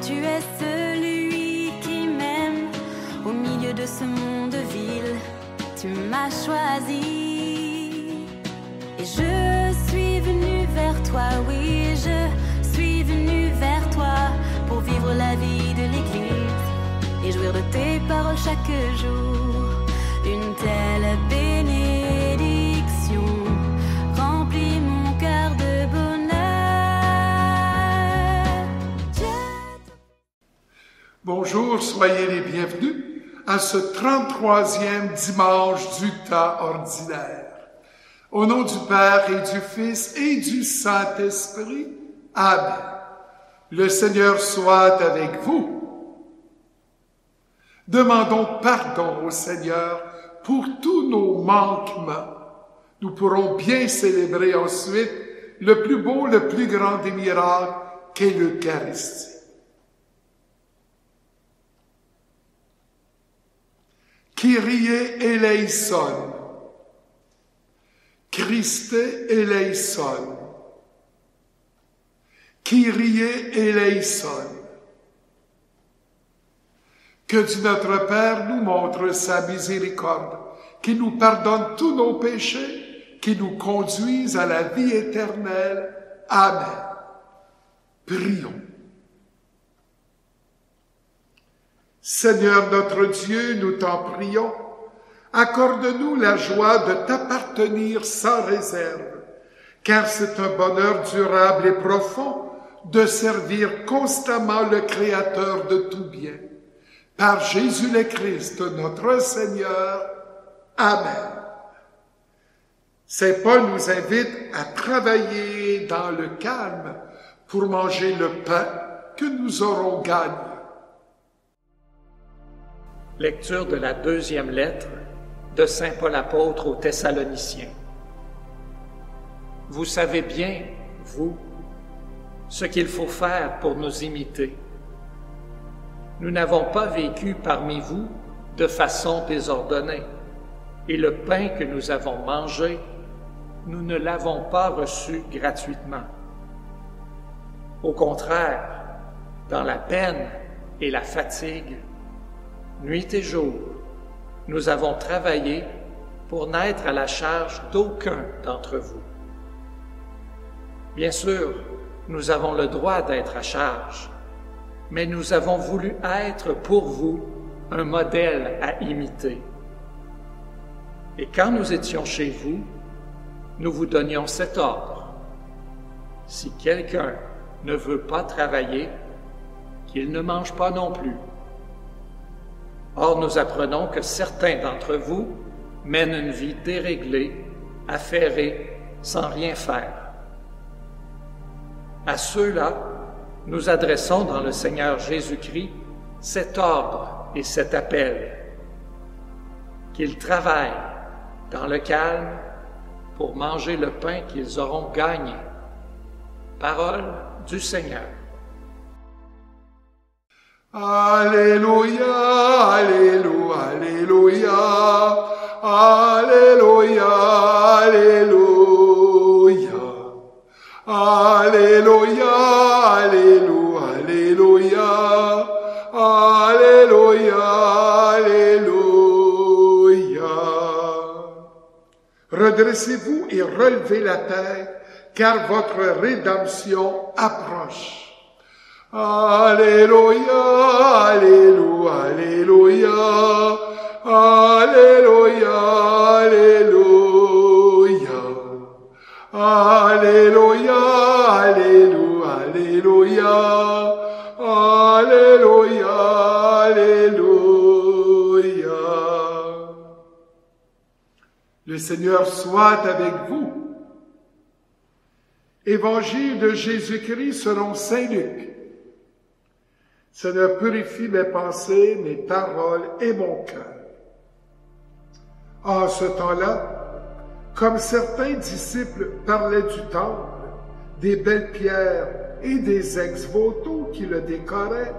tu es celui qui m'aime. Au milieu de ce monde vil, tu m'as choisi. Et je suis venue vers toi, oui, je suis venue vers toi pour vivre la vie de l'Église et jouir de tes paroles chaque jour. Une telle bénédiction remplit mon cœur de bonheur. Bonjour, soyez les bienvenus à ce 33e dimanche du temps ordinaire. Au nom du Père et du Fils et du Saint-Esprit, Amen. Le Seigneur soit avec vous. Demandons pardon au Seigneur pour tous nos manquements. Nous pourrons bien célébrer ensuite le plus beau, le plus grand des miracles qu'est l'Eucharistie. Kyrie eleison. Christe eleison. Kyrie eleison. Que Dieu notre Père nous montre sa miséricorde, qu'il nous pardonne tous nos péchés, qu'il nous conduise à la vie éternelle. Amen. Prions. Seigneur notre Dieu, nous t'en prions, accorde-nous la joie de t'appartenir sans réserve, car c'est un bonheur durable et profond de servir constamment le Créateur de tout bien. Par Jésus le Christ, notre Seigneur. Amen. Saint Paul nous invite à travailler dans le calme pour manger le pain que nous aurons gagné. Lecture de la deuxième lettre de Saint Paul apôtre aux Thessaloniciens. Vous savez bien, vous, ce qu'il faut faire pour nous imiter. Nous n'avons pas vécu parmi vous de façon désordonnée, et le pain que nous avons mangé, nous ne l'avons pas reçu gratuitement. Au contraire, dans la peine et la fatigue, nuit et jour, nous avons travaillé pour n'être à la charge d'aucun d'entre vous. Bien sûr, nous avons le droit d'être à charge, mais nous avons voulu être pour vous un modèle à imiter. Et quand nous étions chez vous, nous vous donnions cet ordre. Si quelqu'un ne veut pas travailler, qu'il ne mange pas non plus. Or, nous apprenons que certains d'entre vous mènent une vie déréglée, affairée, sans rien faire. À ceux-là, nous adressons dans le Seigneur Jésus-Christ cet ordre et cet appel. Qu'ils travaillent dans le calme pour manger le pain qu'ils auront gagné. Parole du Seigneur. Alléluia, Alléluia, Alléluia, Alléluia, Alléluia, Alléluia, Alléluia, Alléluia, Alléluia. Redressez-vous et relevez la tête, car votre rédemption approche. Alléluia, Alléluia, Alléluia, Alléluia, Alléluia, Alléluia, Alléluia, Alléluia, Alléluia. Le Seigneur soit avec vous. Évangile de Jésus-Christ selon Saint Luc. Seigneur, purifie mes pensées, mes paroles et mon cœur. En ce temps-là, comme certains disciples parlaient du temple, des belles pierres et des ex-voto qui le décoraient,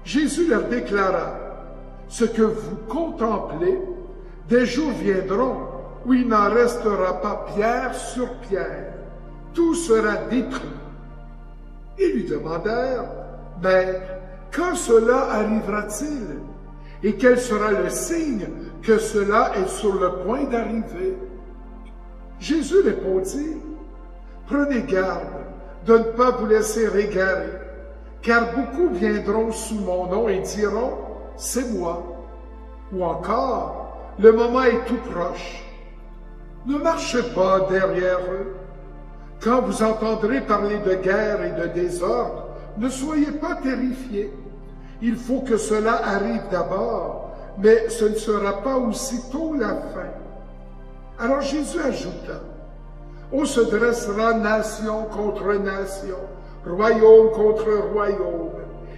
Jésus leur déclara, « Ce que vous contemplez, des jours viendront où il n'en restera pas pierre sur pierre, tout sera détruit. » Ils lui demandèrent, « Maître, quand cela arrivera-t-il? Et quel sera le signe que cela est sur le point d'arriver? Jésus répondit, prenez garde de ne pas vous laisser égarer, car beaucoup viendront sous mon nom et diront, c'est moi. Ou encore, le moment est tout proche. Ne marchez pas derrière eux. Quand vous entendrez parler de guerre et de désordre, ne soyez pas terrifiés. Il faut que cela arrive d'abord, mais ce ne sera pas aussitôt la fin. Alors Jésus ajouta, on se dressera nation contre nation, royaume contre royaume.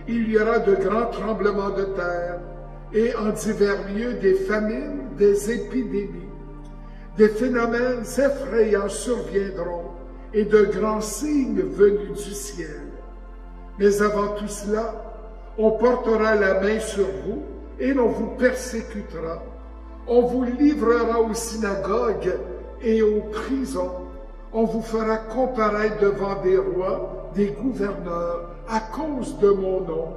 Il y aura de grands tremblements de terre et en divers lieux des famines, des épidémies. Des phénomènes effrayants surviendront et de grands signes venus du ciel. Mais avant tout cela, on portera la main sur vous et l'on vous persécutera. On vous livrera aux synagogues et aux prisons. On vous fera comparaître devant des rois, des gouverneurs, à cause de mon nom.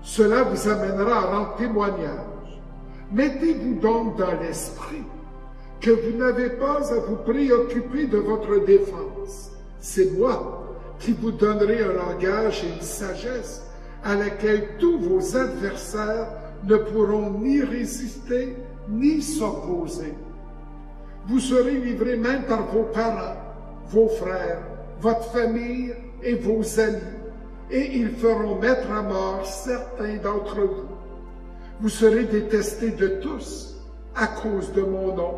Cela vous amènera à rendre témoignage. Mettez-vous donc dans l'esprit que vous n'avez pas à vous préoccuper de votre défense. C'est moi qui vous donnerai un langage et une sagesse à laquelle tous vos adversaires ne pourront ni résister ni s'opposer. Vous serez livrés même par vos parents, vos frères, votre famille et vos amis, et ils feront mettre à mort certains d'entre vous. Vous serez détestés de tous à cause de mon nom.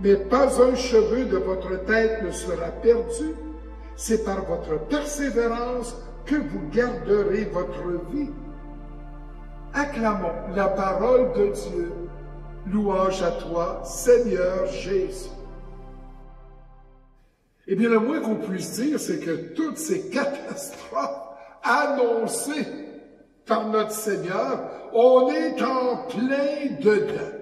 Mais pas un cheveu de votre tête ne sera perdu. C'est par votre persévérance que vous garderez votre vie. Acclamons la parole de Dieu. Louange à toi, Seigneur Jésus. Eh bien, le moins qu'on puisse dire, c'est que toutes ces catastrophes annoncées par notre Seigneur, on est en plein dedans.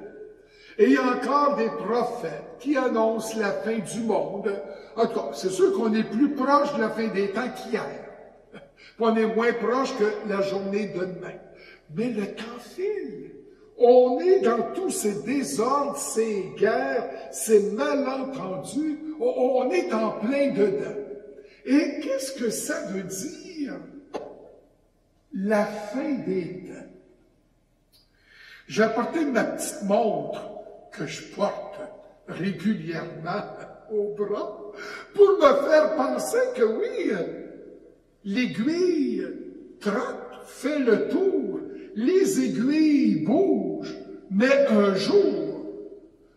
Et il y a encore des prophètes qui annoncent la fin du monde. En tout cas, c'est sûr qu'on est plus proche de la fin des temps qu'hier. On est moins proche que la journée de demain. Mais le temps file. On est dans tous ces désordres, ces guerres, ces malentendus. On est en plein dedans. Et qu'est-ce que ça veut dire? La fin des temps. J'ai apporté ma petite montre que je porte régulièrement au bras pour me faire penser que oui, l'aiguille trotte, fait le tour, les aiguilles bougent, mais un jour,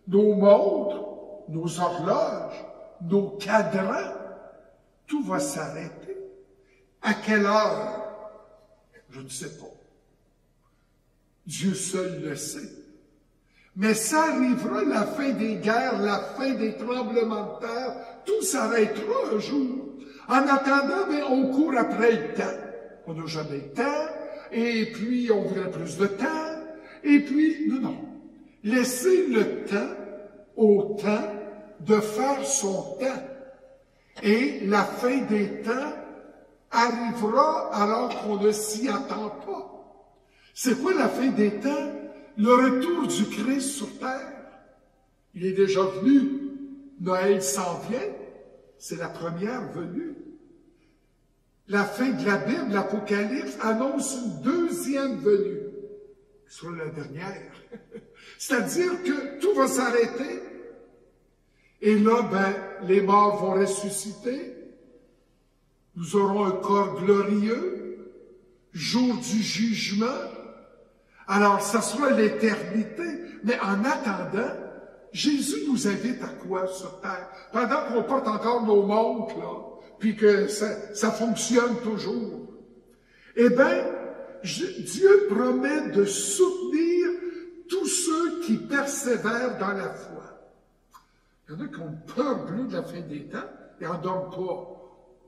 nos montres, nos horloges, nos cadrans, tout va s'arrêter. À quelle heure? Je ne sais pas. Dieu seul le sait. Mais ça arrivera, la fin des guerres, la fin des tremblements de terre, tout s'arrêtera un jour. En attendant, mais on court après le temps. On n'a jamais le temps, et puis on voudrait plus de temps, et puis, non. Laissez le temps au temps de faire son temps. Et la fin des temps arrivera alors qu'on ne s'y attend pas. C'est quoi la fin des temps? Le retour du Christ sur terre. Il est déjà venu. Noël s'en vient. C'est la première venue. La fin de la Bible, l'Apocalypse, annonce une deuxième venue. Soit la dernière. C'est-à-dire que tout va s'arrêter. Et là, les morts vont ressusciter. Nous aurons un corps glorieux. Jour du jugement. Alors, ça sera l'éternité. Mais en attendant, Jésus nous invite à quoi sur terre? Pendant qu'on porte encore nos montres, là, puis que ça fonctionne toujours. Eh bien, Dieu promet de soutenir tous ceux qui persévèrent dans la foi. Il y en a qui ont peur bleue de la fin des temps et n'en dorment pas.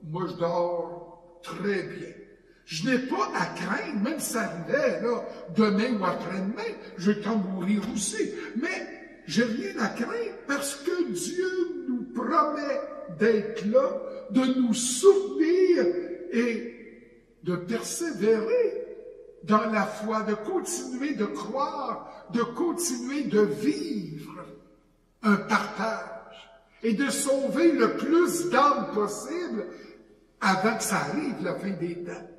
Moi, je dors très bien. Je n'ai pas à craindre, même si ça arrivait, là, demain ou après-demain, je vais t'en mourir aussi. Mais j'ai rien à craindre parce que Dieu nous promet d'être là, de nous soutenir et de persévérer. dans la foi, de continuer de croire, de continuer de vivre un partage et de sauver le plus d'âmes possible avant que ça arrive, la fin des temps.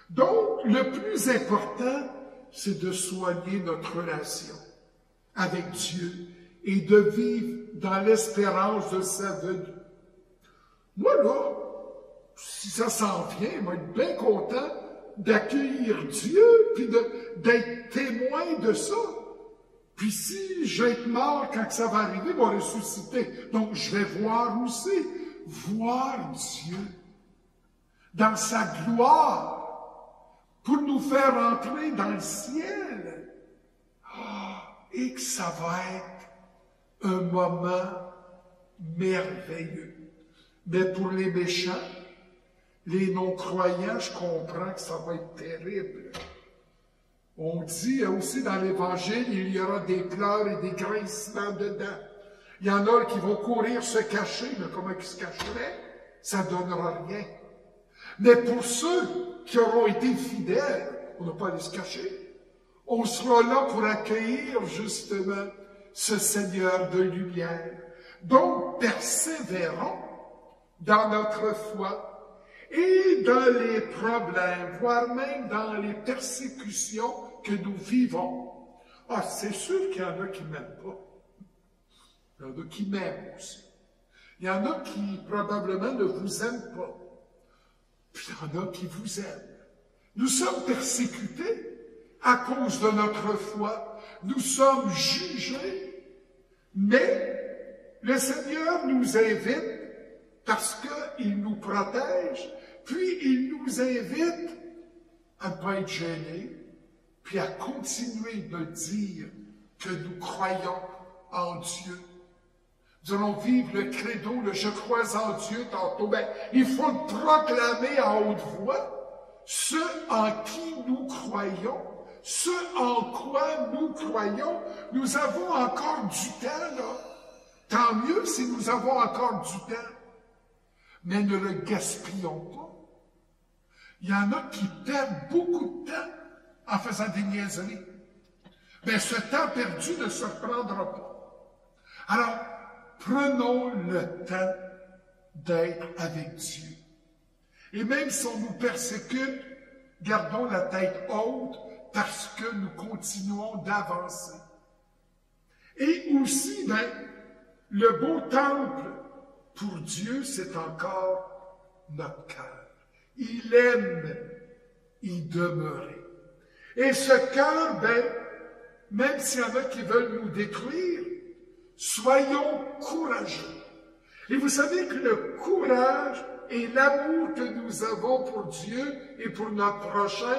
Donc, le plus important, c'est de soigner notre relation avec Dieu et de vivre dans l'espérance de sa venue. Moi, là, si ça s'en vient, je vais être bien content d'accueillir Dieu, puis d'être témoin de ça. Puis si je vais être mort quand ça va arriver, il va ressusciter. Donc, je vais voir aussi, voir Dieu dans sa gloire pour nous faire entrer dans le ciel. Et que ça va être un moment merveilleux. Mais pour les méchants, les non-croyants, je comprends que ça va être terrible. On dit aussi dans l'Évangile, il y aura des pleurs et des grincements dedans. Il y en a qui vont courir se cacher, mais comment ils se cacheraient? Ça ne donnera rien. Mais pour ceux qui auront été fidèles, on n'a pas à aller se cacher. On sera là pour accueillir justement ce Seigneur de lumière. Donc, persévérons dans notre foi et dans les problèmes, voire même dans les persécutions que nous vivons. Ah, c'est sûr qu'il y en a qui ne m'aiment pas. Il y en a qui m'aiment aussi. Il y en a qui probablement ne vous aiment pas. Puis il y en a qui vous aiment. Nous sommes persécutés à cause de notre foi. Nous sommes jugés. Mais le Seigneur nous invite parce qu'il nous protège, puis il nous invite à ne pas être gênés, puis à continuer de dire que nous croyons en Dieu. Nous allons vivre le credo, le « je crois en Dieu » tantôt. Ben, il faut le proclamer à haute voix, ce en qui nous croyons, ce en quoi nous croyons. Nous avons encore du temps, là. Tant mieux si nous avons encore du temps. Mais ne le gaspillons pas. Il y en a qui perdent beaucoup de temps en faisant des niaiseries. Mais ce temps perdu ne se reprendra pas. Alors, prenons le temps d'être avec Dieu. Et même si on nous persécute, gardons la tête haute parce que nous continuons d'avancer. Et aussi, le beau temple, pour Dieu, c'est encore notre cœur. Il aime y demeurer. Et ce cœur, même s'il y en a qui veulent nous détruire, soyons courageux. Et vous savez que le courage et l'amour que nous avons pour Dieu et pour notre prochain,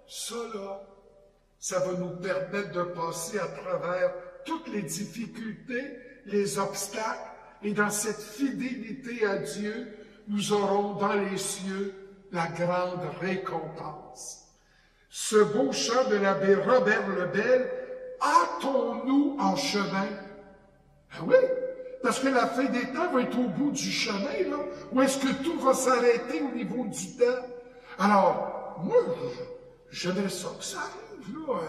ça va nous permettre de passer à travers toutes les difficultés, les obstacles, et dans cette fidélité à Dieu, nous aurons dans les cieux la grande récompense. Ce beau chant de l'abbé Robert Lebel, hâtons-nous en chemin. Ben oui, parce que la fin des temps va être au bout du chemin, là, où est-ce que tout va s'arrêter au niveau du temps. Alors, moi, j'aimerais ça que ça arrive, là,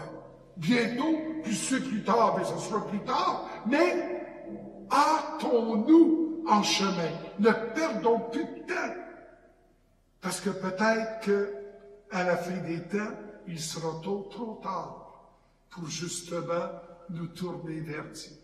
bientôt, puis c'est plus tard, mais ça sera plus tard, mais hâtons-nous en chemin. Ne perdons plus de temps. Parce que peut-être qu'à la fin des temps, il sera trop tard pour justement nous tourner vers Dieu.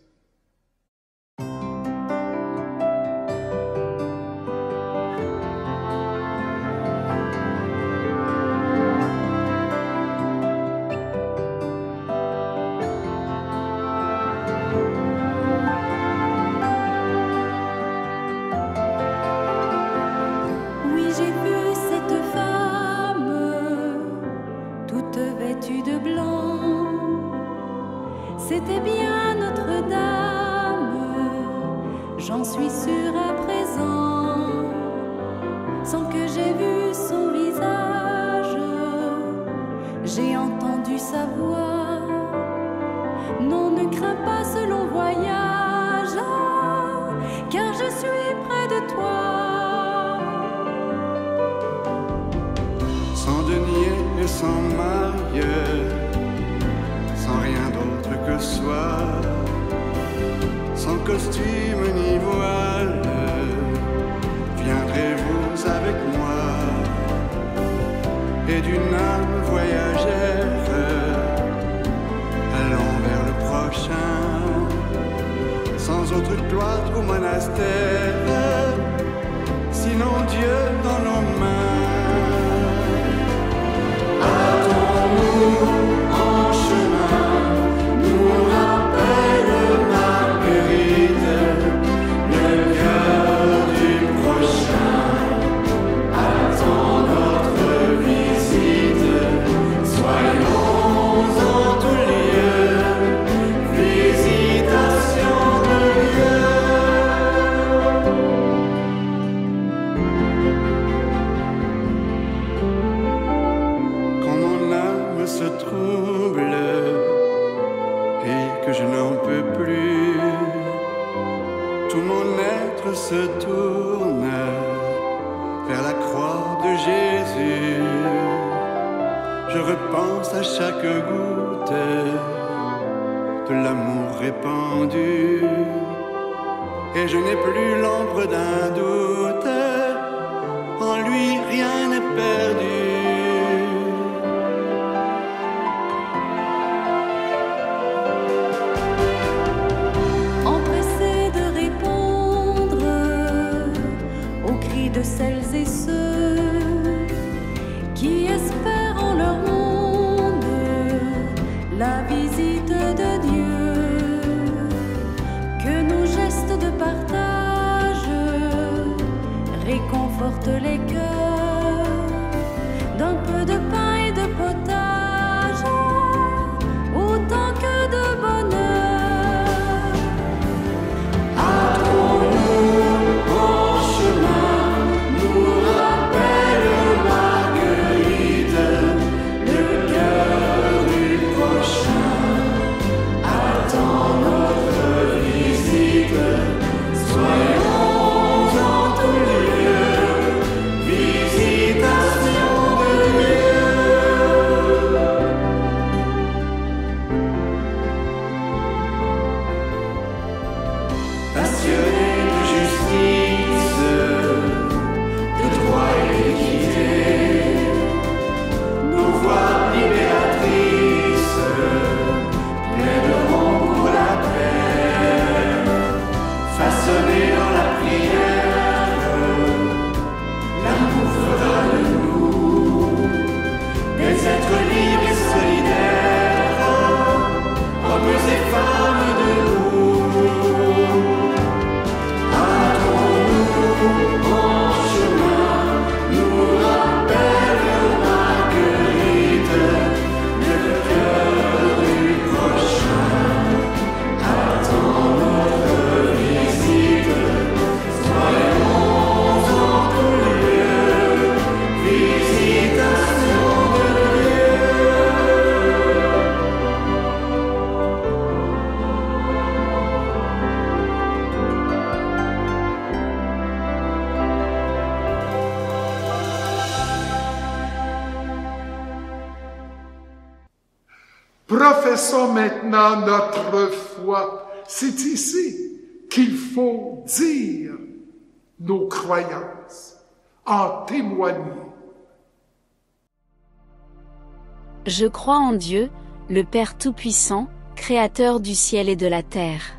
C'était bien Notre-Dame, j'en suis sûre à présent, sans que j'ai vu son visage, j'ai entendu sa voix. Non, ne crains pas ce long voyage, car je suis près de toi. Sans de nier et sans maille, sans rien d'autre que soi, sans costume ni voile, viendrez-vous avec moi? Et d'une âme voyagère, allons vers le prochain, sans autre cloître ou monastère, sinon Dieu dans nos mains. Hâtons-nous en chemin, nous rappelle Marguerite, le cœur du prochain attend notre visite. Soyons en tout lieu, visitation de Dieu. Quand mon âme se trouble et que je n'en peux plus, tout mon être se tourne vers la croix de Jésus. Je repense à chaque goutte de l'amour répandu, et je n'ai plus l'ombre d'un doute, en lui rien n'est perdu. Empressé de répondre aux cris de celles et ceux qui espèrent en leur monde la visite de Dieu, que nos gestes de partage réconfortent les cœurs d'un peu de pain et de potage, autant que de bonheur. Hâtons-nous en chemin, nous rappelle Marguerite, le cœur du prochain attend notre visite. Soyons en tout lieu, visitation de Dieu. Passionnés de justice, de droit et d'équité, nos voix libératrices plaideront pour la paix, façonnés dans la prière, l'amour fera de nous des êtres libres et solidaires, hommes et femmes debout. Hâtons-nous en chemin, nous rappelle Marguerite, le cœur du prochain attend notre visite. Soyons en tout lieu, visitation de Dieu. Professons maintenant notre foi. C'est ici qu'il faut dire nos croyances, en témoigner. Je crois en Dieu, le Père Tout-Puissant, Créateur du ciel et de la terre.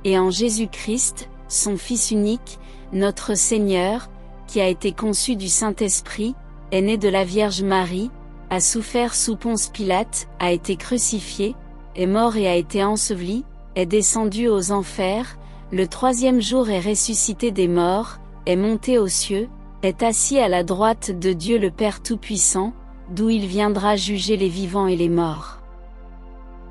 Et en Jésus-Christ, son Fils unique, notre Seigneur, qui a été conçu du Saint-Esprit, est né de la Vierge Marie, a souffert sous Ponce Pilate, a été crucifié, est mort et a été enseveli, est descendu aux enfers, le troisième jour est ressuscité des morts, est monté aux cieux, est assis à la droite de Dieu le Père Tout-Puissant, d'où il viendra juger les vivants et les morts.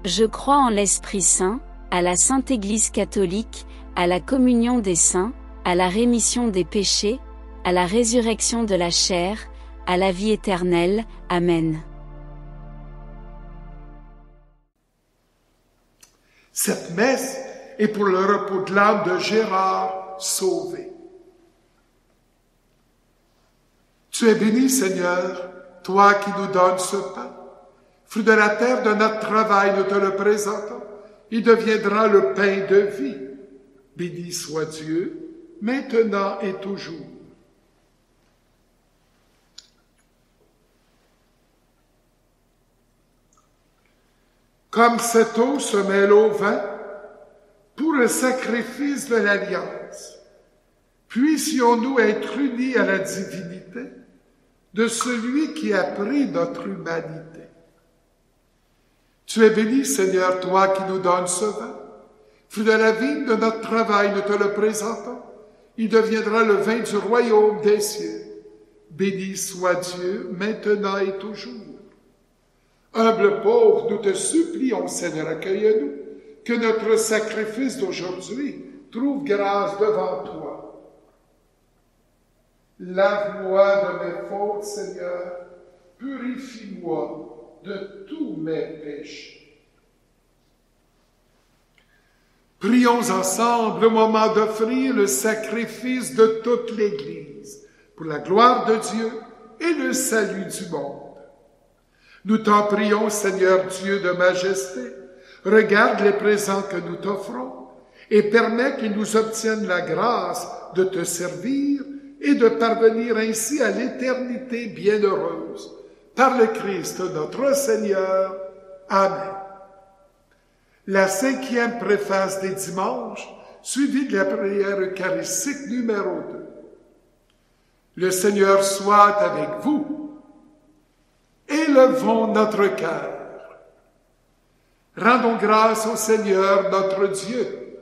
Je crois en l'Esprit Saint, à la Sainte Église catholique, à la communion des saints, à la rémission des péchés, à la résurrection de la chair, à la vie éternelle. Amen. Cette messe est pour le repos de l'âme de Gérard Sauvé. Tu es béni, Seigneur, toi qui nous donnes ce pain, fruit de la terre de notre travail, nous te le présentons. Il deviendra le pain de vie. Béni soit Dieu, maintenant et toujours. Comme cette eau se mêle au vin pour le sacrifice de l'alliance, puissions-nous être unis à la divinité de celui qui a pris notre humanité. Tu es béni, Seigneur, toi qui nous donnes ce vin. Fruit de la vigne de notre travail, nous te le présentons. Il deviendra le vin du royaume des cieux. Béni soit Dieu, maintenant et toujours. Humble pauvre, nous te supplions, Seigneur, accueille-nous, que notre sacrifice d'aujourd'hui trouve grâce devant toi. Lave-moi de mes fautes, Seigneur, purifie-moi de tous mes péchés. Prions ensemble au moment d'offrir le sacrifice de toute l'Église pour la gloire de Dieu et le salut du monde. Nous t'en prions, Seigneur Dieu de majesté, regarde les présents que nous t'offrons et permets qu'ils nous obtiennent la grâce de te servir et de parvenir ainsi à l'éternité bienheureuse. Par le Christ notre Seigneur. Amen. La 5e préface des dimanches, suivie de la prière eucharistique numéro 2. Le Seigneur soit avec vous. Élevons notre cœur. Rendons grâce au Seigneur notre Dieu.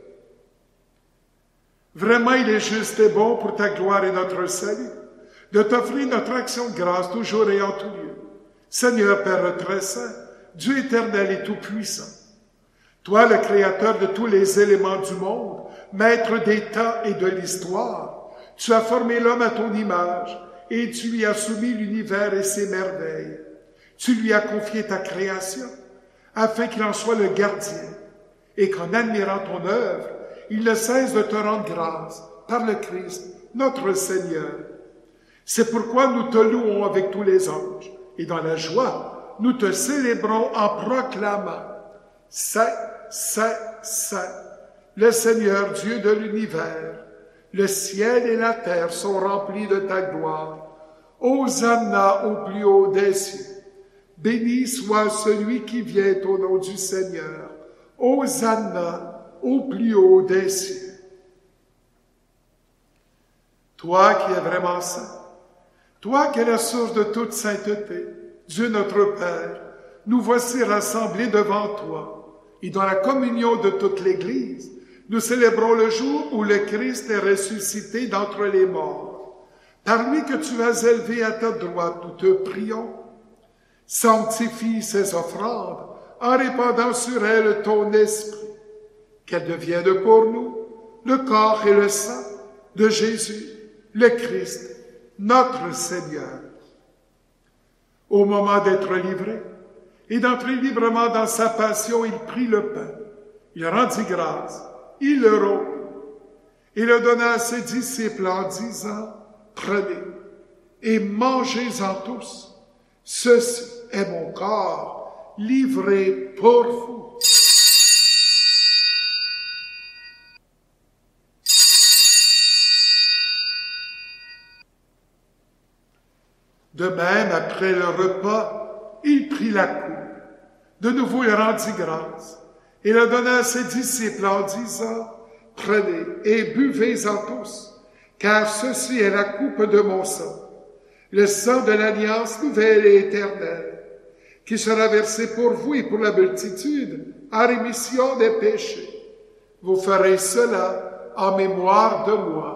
Vraiment, il est juste et bon pour ta gloire et notre salut de t'offrir notre action de grâce toujours et en tout lieu. Seigneur Père très saint, Dieu éternel et tout-puissant, toi le créateur de tous les éléments du monde, maître des temps et de l'histoire, tu as formé l'homme à ton image et tu lui as soumis l'univers et ses merveilles. Tu lui as confié ta création afin qu'il en soit le gardien et qu'en admirant ton œuvre, il ne cesse de te rendre grâce par le Christ, notre Seigneur. C'est pourquoi nous te louons avec tous les anges. Et dans la joie, nous te célébrons en proclamant « Saint, Saint, Saint, le Seigneur Dieu de l'univers, le ciel et la terre sont remplis de ta gloire. Hosanna au plus haut des cieux. Béni soit celui qui vient au nom du Seigneur. Hosanna au plus haut des cieux. » Toi qui es vraiment saint, toi qui es la source de toute sainteté, Dieu notre Père, nous voici rassemblés devant toi, et dans la communion de toute l'Église, nous célébrons le jour où le Christ est ressuscité d'entre les morts. Par lui que tu as élevé à ta droite, nous te prions. Sanctifie ces offrandes en répandant sur elles ton esprit, qu'elles deviennent pour nous le corps et le sang de Jésus, le Christ, notre Seigneur. Au moment d'être livré et d'entrer librement dans sa passion, il prit le pain, il rendit grâce, il le rompit et le donna à ses disciples en disant « Prenez et mangez-en tous, ceci est mon corps livré pour vous. » De même, après le repas, il prit la coupe. De nouveau, il rendit grâce et la donna à ses disciples en disant « Prenez et buvez-en tous, car ceci est la coupe de mon sang, le sang de l'alliance nouvelle et éternelle, qui sera versé pour vous et pour la multitude en rémission des péchés. Vous ferez cela en mémoire de moi. »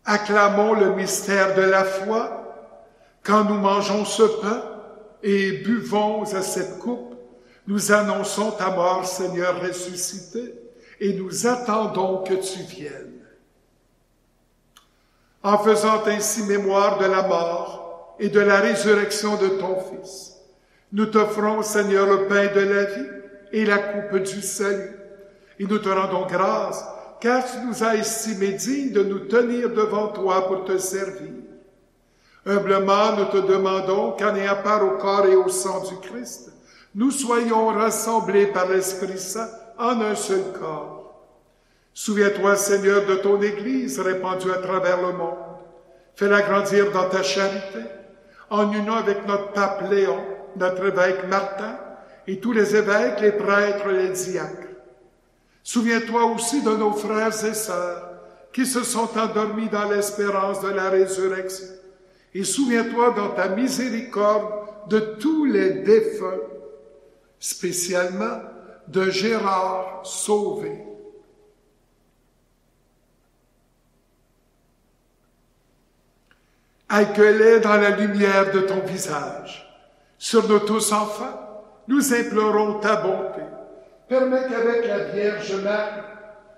Acclamons le mystère de la foi. Quand nous mangeons ce pain et buvons à cette coupe, nous annonçons ta mort, Seigneur ressuscité, et nous attendons que tu viennes. En faisant ainsi mémoire de la mort et de la résurrection de ton Fils, Nous t'offrons, Seigneur, le pain de la vie et la coupe du salut. Et nous te rendons grâce, car tu nous as estimés dignes de nous tenir devant toi pour te servir. Humblement, nous te demandons qu'en ayant part au corps et au sang du Christ, nous soyons rassemblés par l'Esprit Saint en un seul corps. Souviens-toi, Seigneur, de ton Église répandue à travers le monde. Fais-la grandir dans ta charité, en union avec notre pape Léon, notre évêque Martin, et tous les évêques, les prêtres, les diacres. Souviens-toi aussi de nos frères et sœurs qui se sont endormis dans l'espérance de la résurrection. Et souviens-toi dans ta miséricorde de tous les défunts, spécialement de Gérard Sauvé. Accueille-les dans la lumière de ton visage. Sur nous tous enfants, nous implorons ta bonté. Permets qu'avec la Vierge Marie,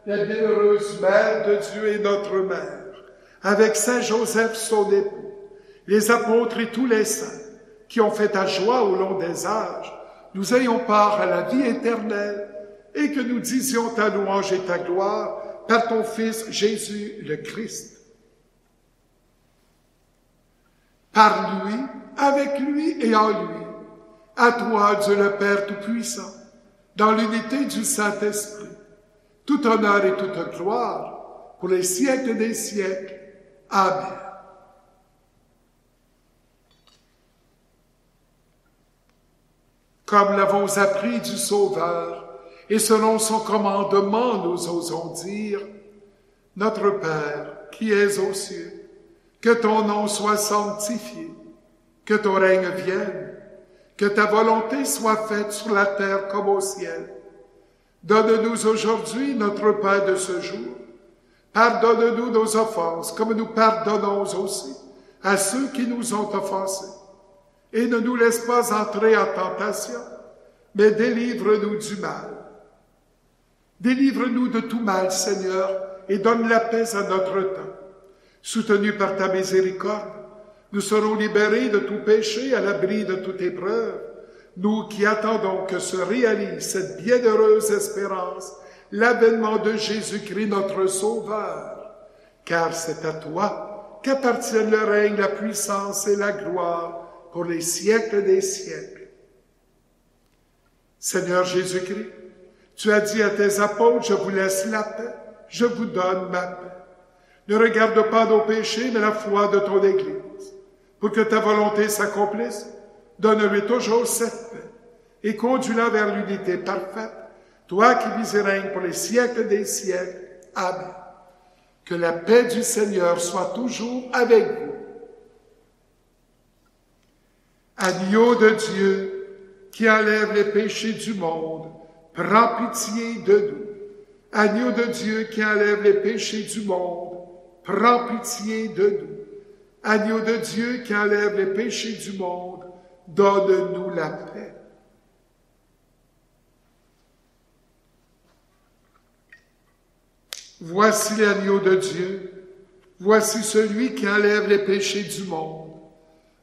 la bienheureuse Mère de Dieu et notre Mère, avec Saint Joseph son époux, les apôtres et tous les saints qui ont fait ta joie au long des âges, nous ayons part à la vie éternelle et que nous disions ta louange et ta gloire par ton Fils Jésus le Christ. Par lui, avec lui et en lui, à toi, Dieu le Père Tout-Puissant, dans l'unité du Saint-Esprit, tout honneur et toute gloire pour les siècles des siècles. Amen. Comme l'avons appris du Sauveur, et selon son commandement, nous osons dire, Notre Père, qui es aux cieux, que ton nom soit sanctifié, que ton règne vienne, que ta volonté soit faite sur la terre comme au ciel. Donne-nous aujourd'hui notre pain de ce jour. Pardonne-nous nos offenses, comme nous pardonnons aussi à ceux qui nous ont offensés. Et ne nous laisse pas entrer en tentation, mais délivre-nous du mal. Délivre-nous de tout mal, Seigneur, et donne la paix à notre temps. Soutenus par ta miséricorde, nous serons libérés de tout péché, à l'abri de toute épreuve, nous qui attendons que se réalise cette bienheureuse espérance, l'avènement de Jésus-Christ notre Sauveur. Car c'est à toi qu'appartiennent le règne, la puissance et la gloire pour les siècles des siècles. Seigneur Jésus-Christ, tu as dit à tes apôtres, je vous laisse la paix, je vous donne ma paix. Ne regarde pas nos péchés, mais la foi de ton Église. Pour que ta volonté s'accomplisse, donne-lui toujours cette paix et conduis-la vers l'unité parfaite, toi qui vis et règnes pour les siècles des siècles. Amen. Que la paix du Seigneur soit toujours avec vous. Agneau de Dieu, qui enlève les péchés du monde, prends pitié de nous. Agneau de Dieu, qui enlève les péchés du monde, prends pitié de nous. Agneau de Dieu, qui enlève les péchés du monde, donne-nous la paix. Voici l'agneau de Dieu, voici celui qui enlève les péchés du monde.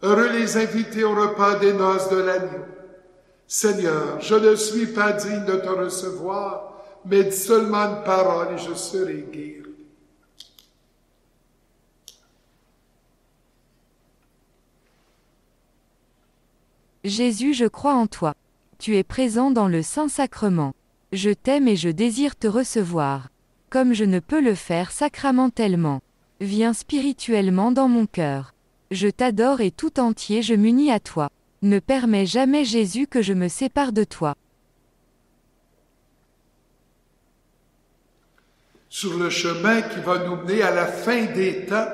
Heureux les invités au repas des noces de l'agneau. Seigneur, je ne suis pas digne de te recevoir, mais dis seulement une parole et je serai guéri. Jésus, je crois en toi. Tu es présent dans le Saint-Sacrement. Je t'aime et je désire te recevoir. Comme je ne peux le faire sacramentellement. Viens spirituellement dans mon cœur. Je t'adore et tout entier je m'unis à toi. Ne permets jamais, Jésus, que je me sépare de toi. Sur le chemin qui va nous mener à la fin des temps,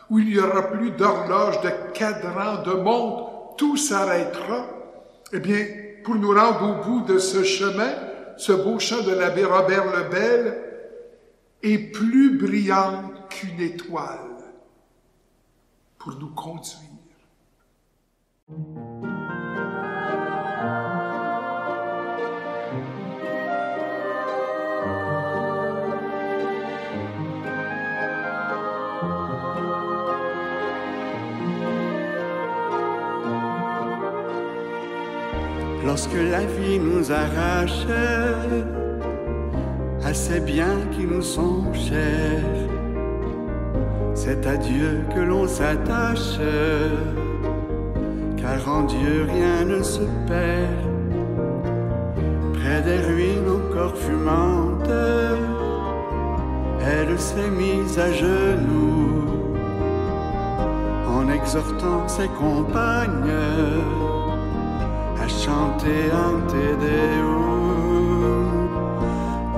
où il n'y aura plus d'horloge, de cadran, de montre, tout s'arrêtera, eh bien, pour nous rendre au bout de ce chemin, ce beau chant de l'abbé Robert Lebel est plus brillante qu'une étoile pour nous conduire. lorsque la vie nous arrache à ces biens qui nous sont chers. C'est à Dieu que l'on s'attache, car en Dieu rien ne se perd. Près des ruines encore fumantes, elle s'est mise à genoux, en exhortant ses compagnes à chanter un Te Deum.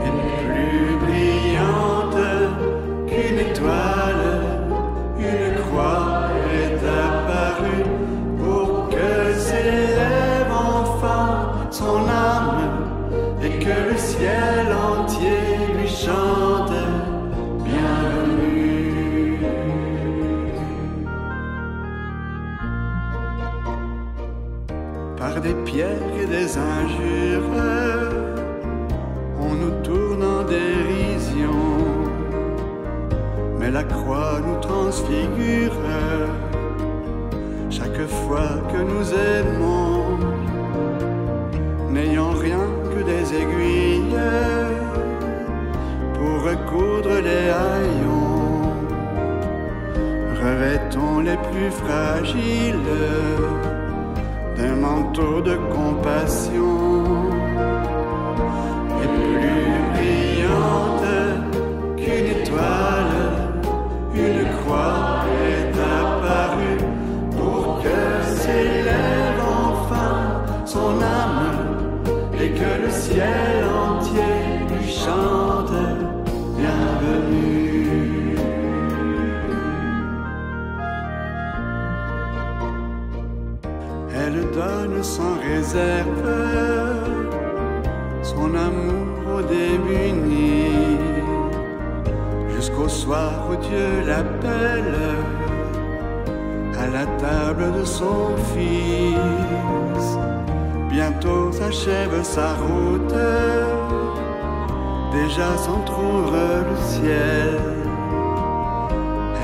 Et plus brillante qu'une étoile, une croix est apparue pour que s'élève enfin son âme et que le ciel entier lui chante bienvenue. Par des pierres et des injures, on nous tourne en dérision, mais la croix nous transfigure chaque fois que nous aimons, n'ayant rien que des aiguilles pour recoudre les haillons. Revêtons les plus fragiles d'un manteau de compassion. Et plus brillante qu'une étoile, une croix est apparue pour que s'élève enfin son âme et que le ciel entier lui chante bienvenue. Elle donne sans réserve son amour aux démunis, jusqu'au soir où Dieu l'appelle à la table de son Fils. Bientôt s'achève sa route, déjà s'entr'ouvre le ciel.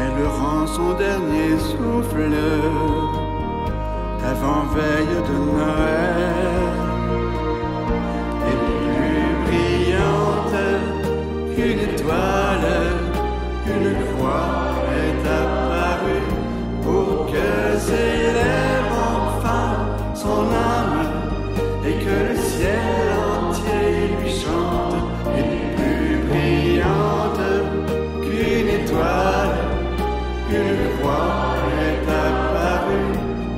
Elle rend son dernier souffle avant-veille de Noël. Et plus brillante qu'une étoile, une croix est apparue pour que s'élève enfin son âme et que le ciel entier lui chante. Et plus brillante qu'une étoile, une croix est apparue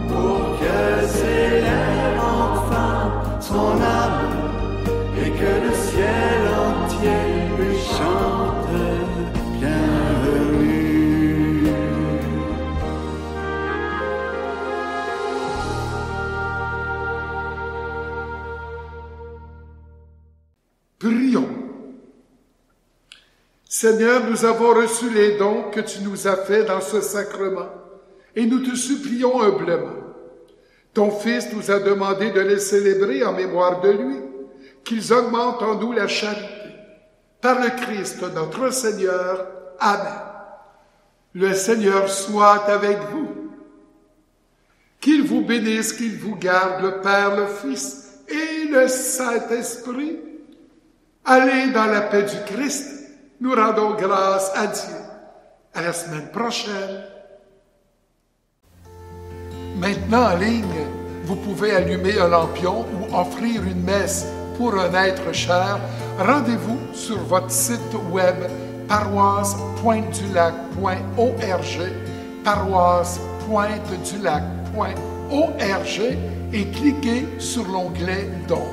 pour que s'élève enfin son âme et que le ciel entier lui chante bienvenue. Prions. Seigneur, nous avons reçu les dons que tu nous as faits dans ce sacrement et nous te supplions humblement. Ton Fils nous a demandé de les célébrer en mémoire de lui, qu'ils augmentent en nous la charité. Par le Christ notre Seigneur. Amen. Le Seigneur soit avec vous. Qu'il vous bénisse, qu'il vous garde, le Père, le Fils et le Saint-Esprit. Allez dans la paix du Christ. Nous rendons grâce à Dieu. À la semaine prochaine. Maintenant en ligne, vous pouvez allumer un lampion ou offrir une messe pour un être cher. Rendez-vous sur votre site web paroisse-pointe-du-lac.org, paroisse-pointe-du-lac.org et cliquez sur l'onglet Dons.